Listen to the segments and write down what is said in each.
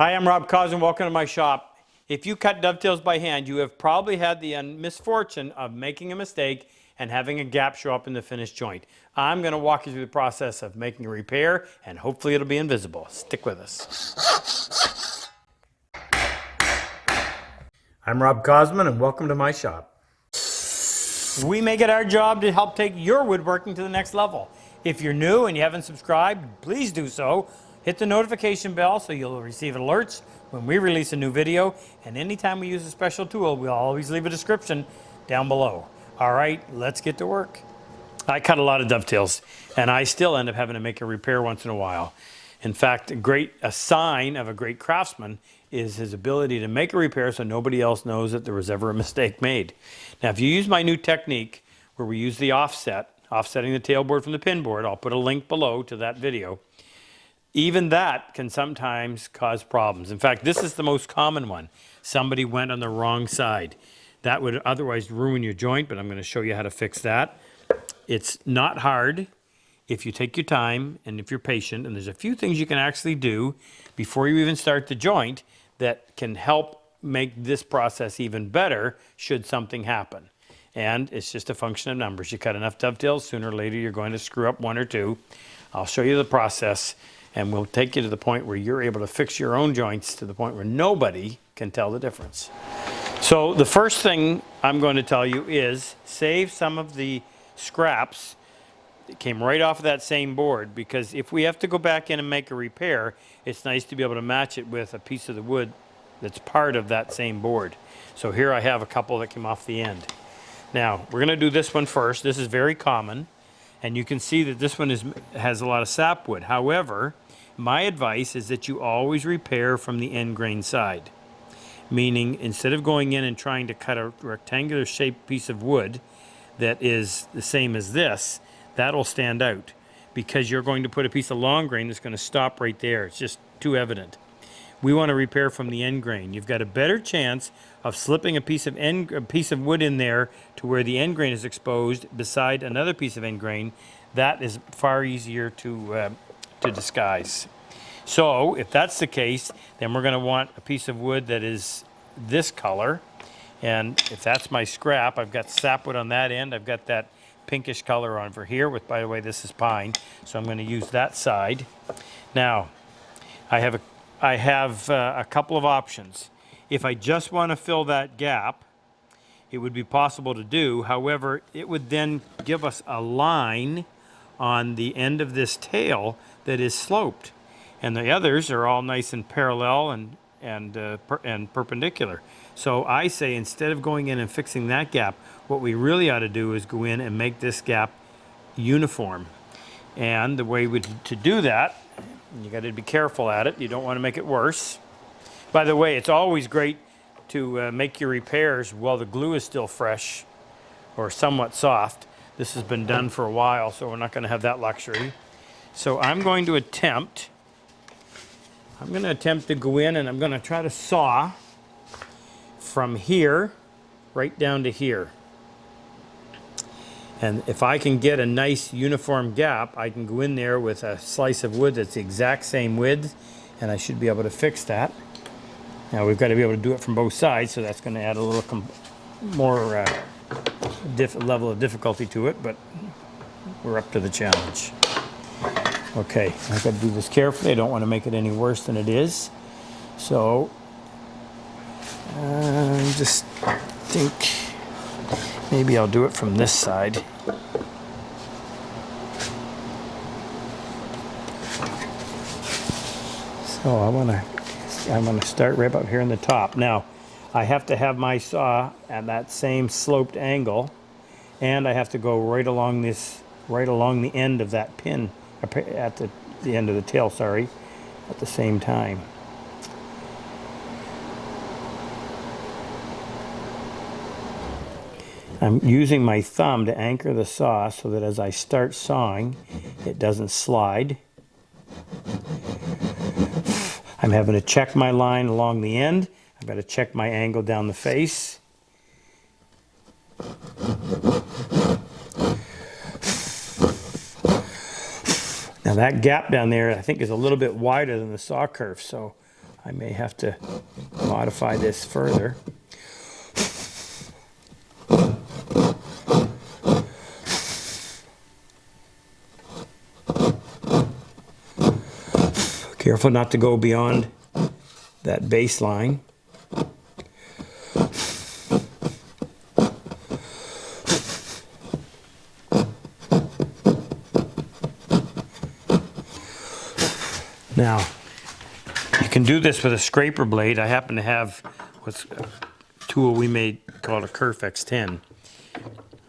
Hi, I'm Rob Cosman. Welcome to my shop. If you cut dovetails by hand, you have probably had the misfortune of making a mistake and having a gap show up in the finished joint. I'm going to walk you through the process of making a repair, and hopefully it'll be invisible. Stick with us. I'm Rob Cosman, and welcome to my shop. We make it our job to help take your woodworking to the next level. If you're new and you haven't subscribed, please do so. Hit the notification bell so you'll receive alerts when we release a new video. And anytime we use a special tool, we'll always leave a description down below. All right, let's get to work. I cut a lot of dovetails, and I still end up having to make a repair once in a while. In fact, a sign of a great craftsman is his ability to make a repair so nobody else knows that there was ever a mistake made. Now, if you use my new technique where we use the offsetting the tailboard from the pin board, I'll put a link below to that video. Even that can sometimes cause problems. In fact, this is the most common one. Somebody went on the wrong side. That would otherwise ruin your joint, but I'm going to show you how to fix that. It's not hard if you take your time and if you're patient, and there's a few things you can actually do before you even start the joint that can help make this process even better should something happen. And it's just a function of numbers. You cut enough dovetails, sooner or later you're going to screw up one or two. I'll show you the process, and we'll take you to the point where you're able to fix your own joints to the point where nobody can tell the difference. So the first thing I'm going to tell you is save some of the scraps that came right off of that same board, because if we have to go back in and make a repair, it's nice to be able to match it with a piece of the wood that's part of that same board. So here I have a couple that came off the end. Now, we're going to do this one first. This is very common. And you can see that this one has a lot of sapwood. However, my advice is that you always repair from the end grain side. Meaning, instead of going in and trying to cut a rectangular shaped piece of wood that is the same as this, that'll stand out. Because you're going to put a piece of long grain that's going to stop right there. It's just too evident. We want to repair from the end grain. You've got a better chance of slipping a piece of wood in there to where the end grain is exposed beside another piece of end grain. That is far easier to disguise. So if that's the case, then we're going to want a piece of wood that is this color. And if that's my scrap, I've got sapwood on that end. I've got that pinkish color over here, with, by the way, this is pine. So I'm going to use that side. Now, I have a couple of options. If I just want to fill that gap, it would be possible to do. However, it would then give us a line on the end of this tail that is sloped. And the others are all nice and parallel and perpendicular. So I say, instead of going in and fixing that gap, what we really ought to do is go in and make this gap uniform. And the way to do that, you got to be careful at it. You don't want to make it worse. By the way, it's always great to make your repairs while the glue is still fresh or somewhat soft. This has been done for a while, so we're not going to have that luxury. So I'm going to attempt to go in, and I'm going to try to saw from here right down to here. And if I can get a nice uniform gap, I can go in there with a slice of wood that's the exact same width, and I should be able to fix that. Now we've got to be able to do it from both sides, so that's going to add a little more level of difficulty to it, but we're up to the challenge. Okay, I've got to do this carefully. I don't want to make it any worse than it is. So I just think maybe I'll do it from this side. So I want to start right up here in the top. Now, I have to have my saw at that same sloped angle, and I have to go right along the end of that pin, at the end of the tail, sorry, at the same time. I'm using my thumb to anchor the saw so that as I start sawing, it doesn't slide. I'm having to check my line along the end. I've got to check my angle down the face. Now that gap down there, I think, is a little bit wider than the saw curve, so I may have to modify this further. Careful not to go beyond that baseline. Now, you can do this with a scraper blade. I happen to have what's a tool we made called a Kerf X10.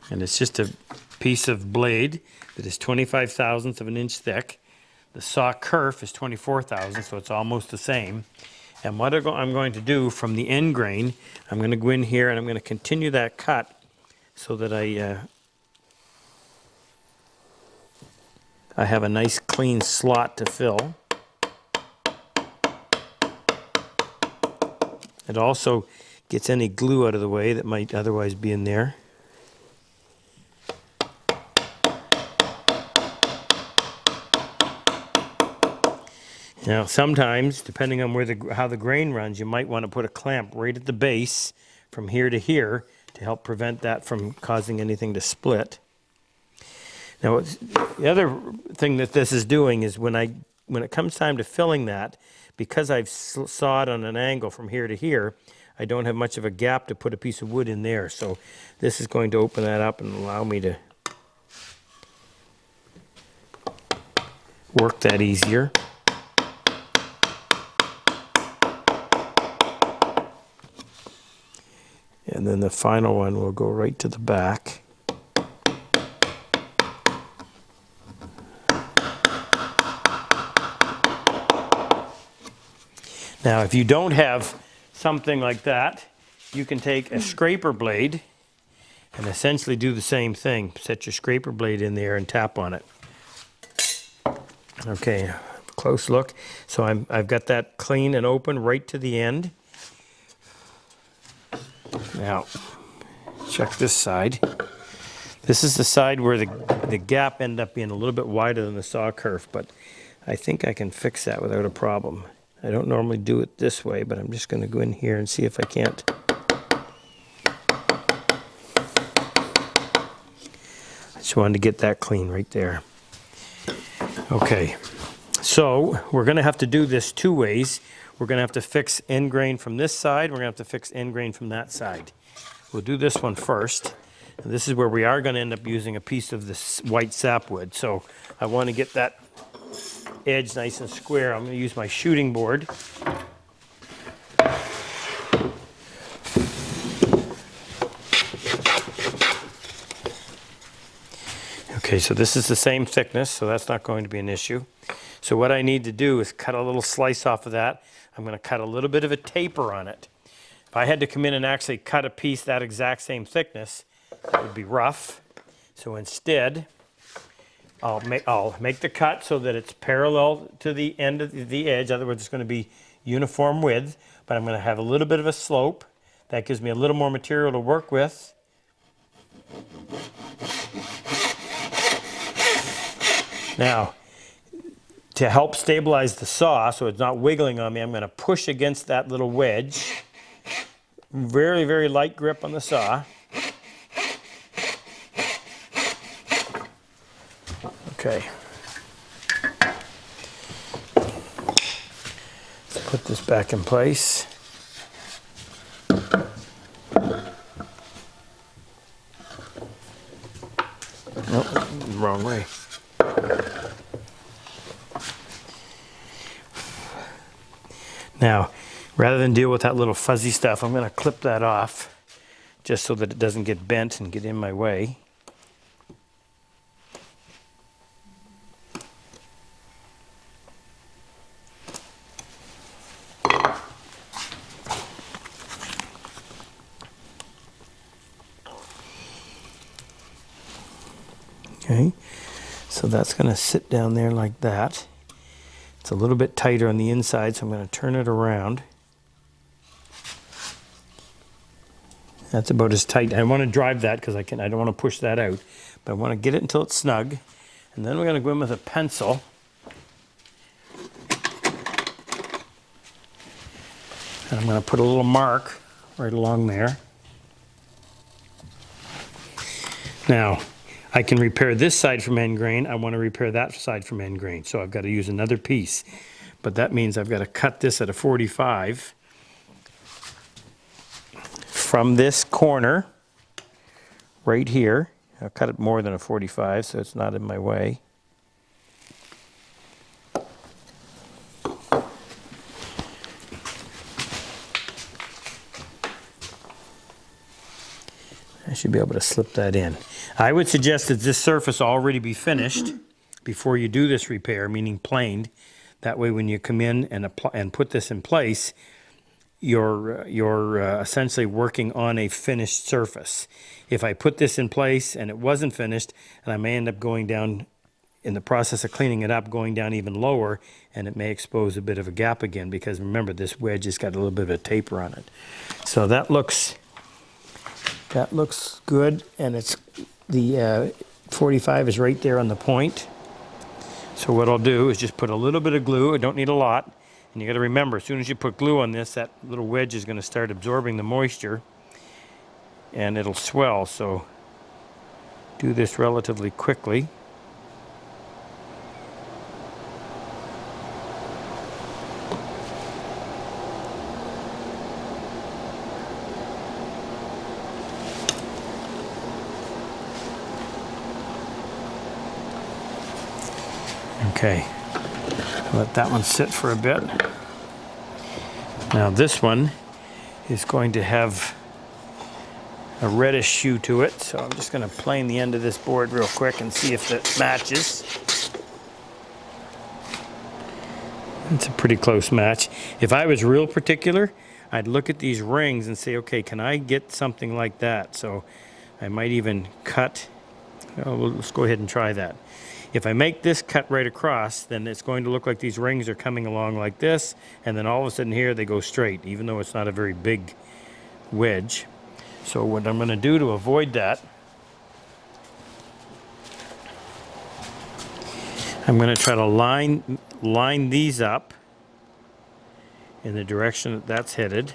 And it's just a piece of blade that is 25 thousandths of an inch thick. The saw kerf is 24 thousandths, so it's almost the same. And what I'm going to do from the end grain, I'm going to go in here and I'm going to continue that cut so that I have a nice clean slot to fill. It also gets any glue out of the way that might otherwise be in there. Now, sometimes, depending on how the grain runs, you might want to put a clamp right at the base from here to here to help prevent that from causing anything to split. Now, the other thing that this is doing is when it comes time to filling that, because I've sawed on an angle from here to here, I don't have much of a gap to put a piece of wood in there. So this is going to open that up and allow me to work that easier. And then the final one will go right to the back. Now, if you don't have something like that, you can take a scraper blade and essentially do the same thing. Set your scraper blade in there and tap on it. Okay, close look. So I've got that clean and open right to the end. Now, check this side. This is the side where the gap ended up being a little bit wider than the saw kerf, but I think I can fix that without a problem. I don't normally do it this way, but I'm just going to go in here and see if I can't. I just wanted to get that clean right there. Okay, so we're going to have to do this two ways. We're going to have to fix end grain from this side. We're going to have to fix end grain from that side. We'll do this one first. And this is where we are going to end up using a piece of this white sapwood. So I want to get that edge nice and square. I'm going to use my shooting board. Okay, so this is the same thickness, so that's not going to be an issue. So what I need to do is cut a little slice off of that. I'm going to cut a little bit of a taper on it. If I had to come in and actually cut a piece that exact same thickness, it would be rough. So instead, I'll make the cut so that it's parallel to the end of the edge. In other words, it's going to be uniform width, but I'm going to have a little bit of a slope. That gives me a little more material to work with. Now, to help stabilize the saw so it's not wiggling on me, I'm going to push against that little wedge. Very, very light grip on the saw. Okay. Let's put this back in place. Nope, wrong way. Now, rather than deal with that little fuzzy stuff, I'm going to clip that off just so that it doesn't get bent and get in my way. Okay, so that's going to sit down there like that. It's a little bit tighter on the inside, so I'm going to turn it around. That's about as tight. I want to drive that because I don't want to push that out, but I want to get it until it's snug. And then we're going to go in with a pencil. And I'm going to put a little mark right along there. Now, I can repair this side from end grain. I want to repair that side from end grain. So I've got to use another piece. But that means I've got to cut this at a 45 from this corner right here. I'll cut it more than a 45 so it's not in my way. I should be able to slip that in. I would suggest that this surface already be finished before you do this repair, meaning planed. That way when you come in and put this in place, you're essentially working on a finished surface. If I put this in place and it wasn't finished, and I may end up going down, in the process of cleaning it up, going down even lower, and it may expose a bit of a gap again, because remember, this wedge has got a little bit of a taper on it. So that looks good, and it's the 45 is right there on the point. So what I'll do is just put a little bit of glue. I don't need a lot. And you got to remember, as soon as you put glue on this, that little wedge is going to start absorbing the moisture and it'll swell. So do this relatively quickly. Okay, let that one sit for a bit. Now this one is going to have a reddish hue to it, so I'm just going to plane the end of this board real quick and see if it matches. It's a pretty close match. If I was real particular, I'd look at these rings and say, okay, can I get something like that? So I might even cut, well, let's go ahead and try that. If I make this cut right across, then it's going to look like these rings are coming along like this, and then all of a sudden here they go straight, even though it's not a very big wedge. So what I'm going to do to avoid that, I'm going to try to line these up in the direction that that's headed.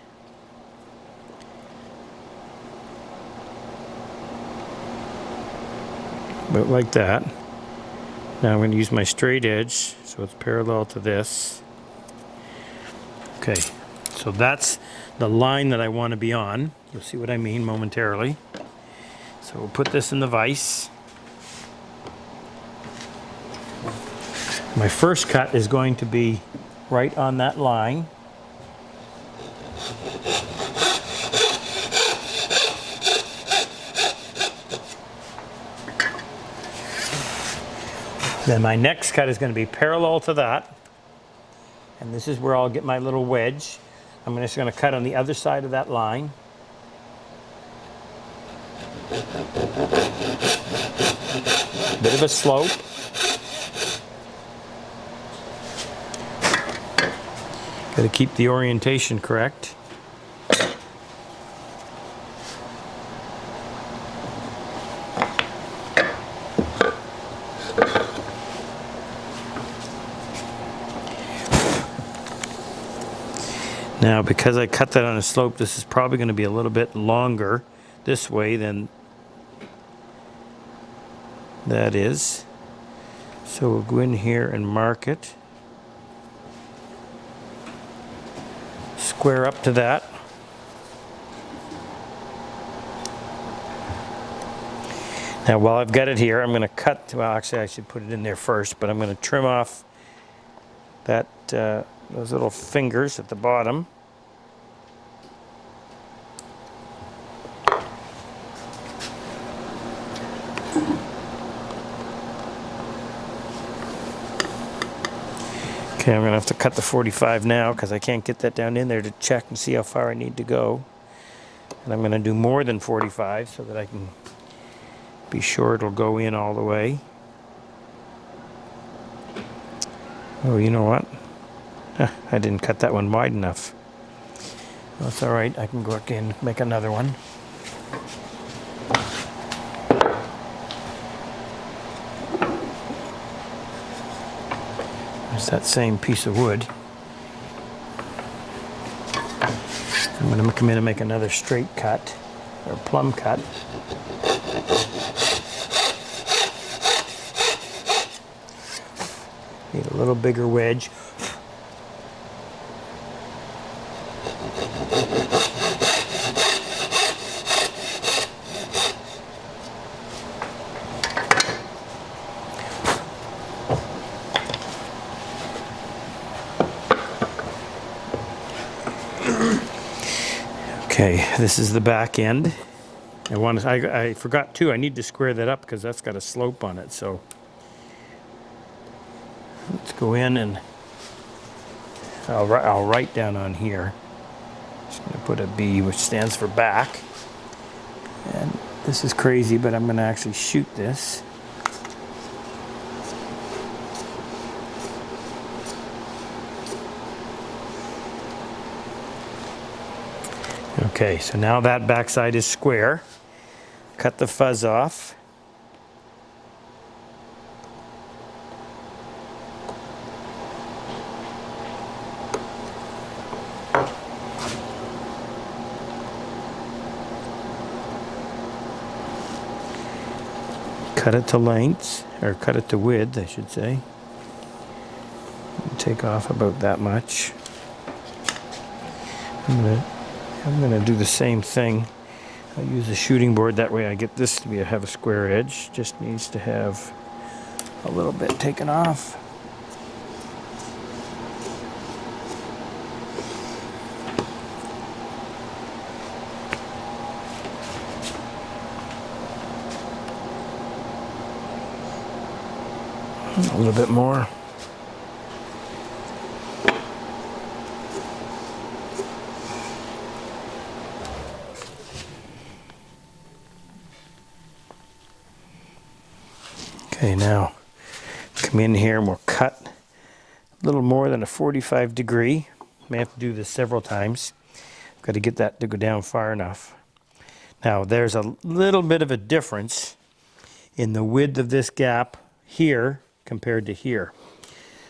About like that. Now I'm going to use my straight edge so it's parallel to this. Okay, so that's the line that I want to be on. You'll see what I mean momentarily. So we'll put this in the vise. My first cut is going to be right on that line. Then my next cut is going to be parallel to that. And this is where I'll get my little wedge. I'm just going to cut on the other side of that line. Bit of a slope. Got to keep the orientation correct. Now, because I cut that on a slope, this is probably going to be a little bit longer this way than that is. So we'll go in here and mark it. Square up to that. Now, while I've got it here, I'm going to cut, well, actually I should put it in there first, but I'm going to trim off that those little fingers at the bottom. Okay, I'm going to have to cut the 45 now because I can't get that down in there to check and see how far I need to go. And I'm going to do more than 45 so that I can be sure it'll go in all the way. Oh, you know what? I didn't cut that one wide enough. That's all right. I can go again and make another one. There's that same piece of wood. I'm going to come in and make another straight cut, or plumb cut. Need a little bigger wedge. Okay, this is the back end. I forgot too, I need to square that up because that's got a slope on it. So let's go in and I'll write down on here. Just going to put a B, which stands for back. And this is crazy, but I'm going to actually shoot this. Okay, so now that backside is square. Cut the fuzz off. Cut it to lengths, or cut it to width, I should say. Take off about that much. I'm gonna do the same thing. I'll use a shooting board, that way I get this to have a square edge. Just needs to have a little bit taken off. A little bit more. Okay, now come in here and we'll cut a little more than a 45 degree. May have to do this several times. I've got to get that to go down far enough. Now there's a little bit of a difference in the width of this gap here compared to here.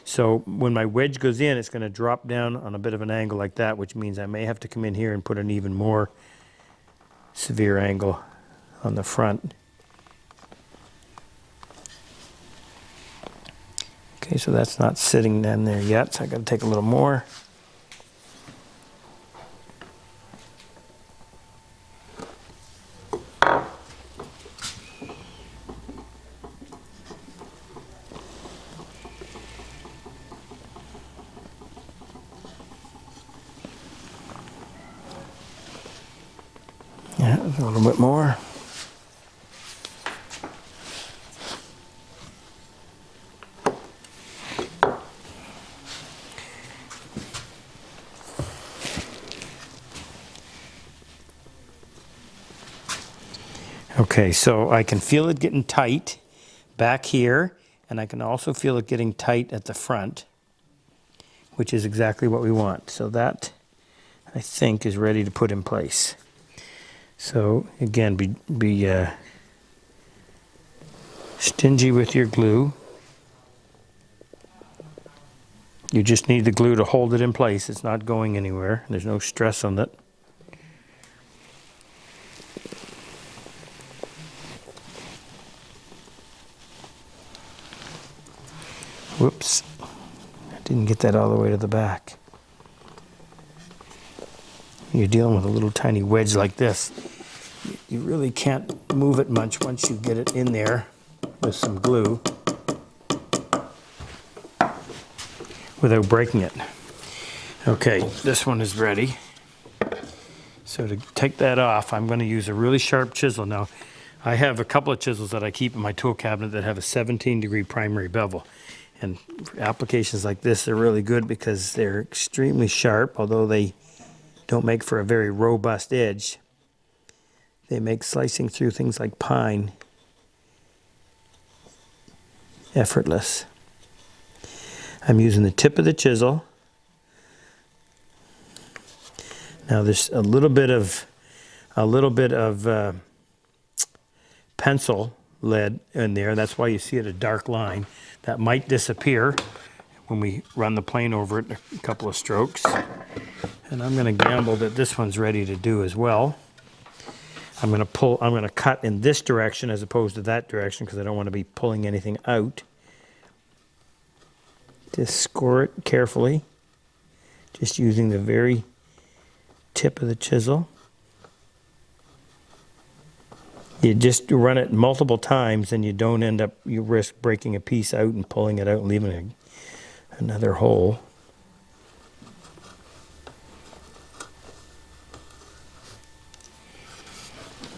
So when my wedge goes in, it's going to drop down on a bit of an angle like that, which means I may have to come in here and put an even more severe angle on the front. Okay, so that's not sitting down there yet, so I got to take a little more. Yeah, a little bit more. Okay, so I can feel it getting tight back here, and I can also feel it getting tight at the front, which is exactly what we want. So that, I think, is ready to put in place. So again, be stingy with your glue. You just need the glue to hold it in place. It's not going anywhere. There's no stress on it. Whoops, I didn't get that all the way to the back. You're dealing with a little tiny wedge like this. You really can't move it much once you get it in there with some glue without breaking it. Okay, this one is ready. So to take that off, I'm going to use a really sharp chisel. Now, I have a couple of chisels that I keep in my tool cabinet that have a 17-degree primary bevel. And for applications like this, they're really good because they're extremely sharp, although they don't make for a very robust edge. They make slicing through things like pine effortless. I'm using the tip of the chisel. Now there's a little bit of pencil lead in there. That's why you see it a dark line. That might disappear when we run the plane over it a couple of strokes. And I'm going to gamble that this one's ready to do as well. I'm going to cut in this direction as opposed to that direction because I don't want to be pulling anything out. Just score it carefully, just using the very tip of the chisel. You just run it multiple times and you don't end up, you risk breaking a piece out and pulling it out and leaving another hole.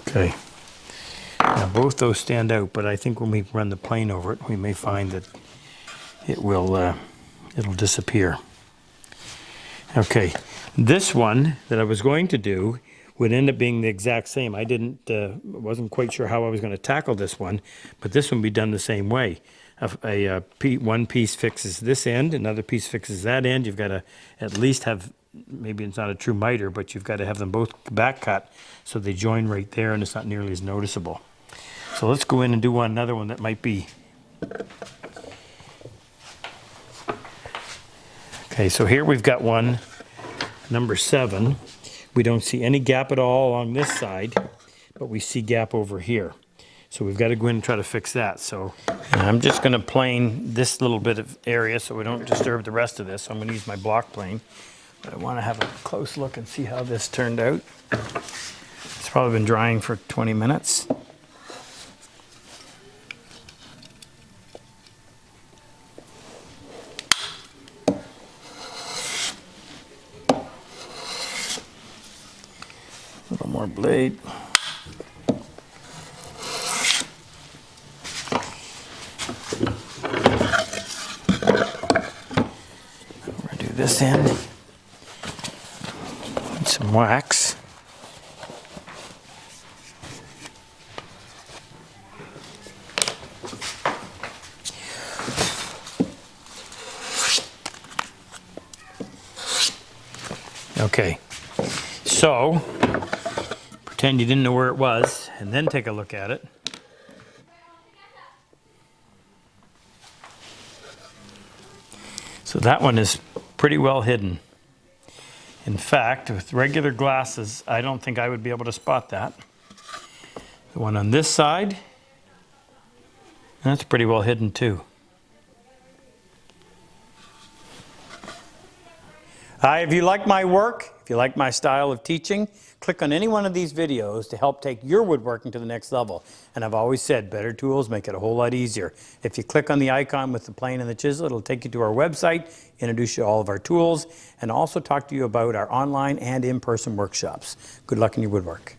Okay, now both those stand out, but I think when we run the plane over it, we may find that it will, it'll disappear. Okay, this one that I was going to do would end up being the exact same. I wasn't quite sure how I was going to tackle this one, but this one would be done the same way. One piece fixes this end, another piece fixes that end. You've got to at least have, maybe it's not a true miter, but you've got to have them both back cut so they join right there and it's not nearly as noticeable. So let's go in and do another one that might be. Okay, so here we've got one, number 7. We don't see any gap at all along this side, but we see gap over here. So we've got to go in and try to fix that. So I'm just going to plane this little bit of area so we don't disturb the rest of this. So I'm going to use my block plane. But I want to have a close look and see how this turned out. It's probably been drying for 20 minutes. A little more blade. We're going to do this end. And some wax. Okay, so pretend you didn't know where it was, and then take a look at it. So that one is pretty well hidden. In fact, with regular glasses, I don't think I would be able to spot that. The one on this side, that's pretty well hidden too. If you like my work, if you like my style of teaching, click on any one of these videos to help take your woodworking to the next level. And I've always said, better tools make it a whole lot easier. If you click on the icon with the plane and the chisel, it'll take you to our website, introduce you to all of our tools, and also talk to you about our online and in-person workshops. Good luck in your woodwork.